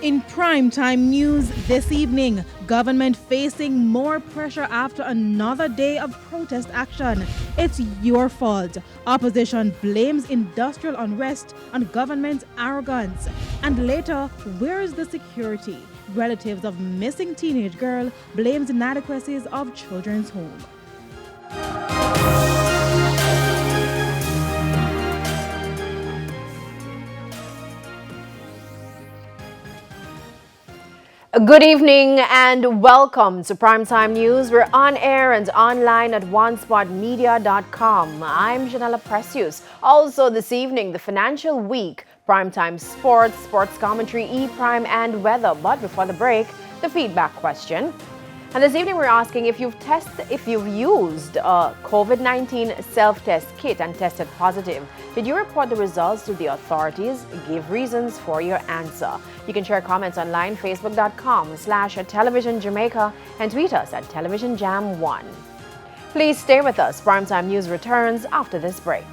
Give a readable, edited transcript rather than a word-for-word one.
In primetime news this evening, government facing more pressure after another day of protest action. It's your fault. Opposition blames industrial unrest on government arrogance. And later, where is the security? Relatives of missing teenage girl blames inadequacies of children's home. Good evening and welcome to Primetime News. We're on air and online at onespotmedia.com. I'm Janella Precious. Also this evening, the Financial Week, Primetime Sports, Sports Commentary, E-Prime and Weather. But before the break, the feedback question. And this evening we're asking if you've used a COVID-19 self-test kit and tested positive. Did you report the results to the authorities? Give reasons for your answer. You can share comments online, facebook.com/television Jamaica and tweet us at televisionjam1. Please stay with us. Primetime News returns after this break.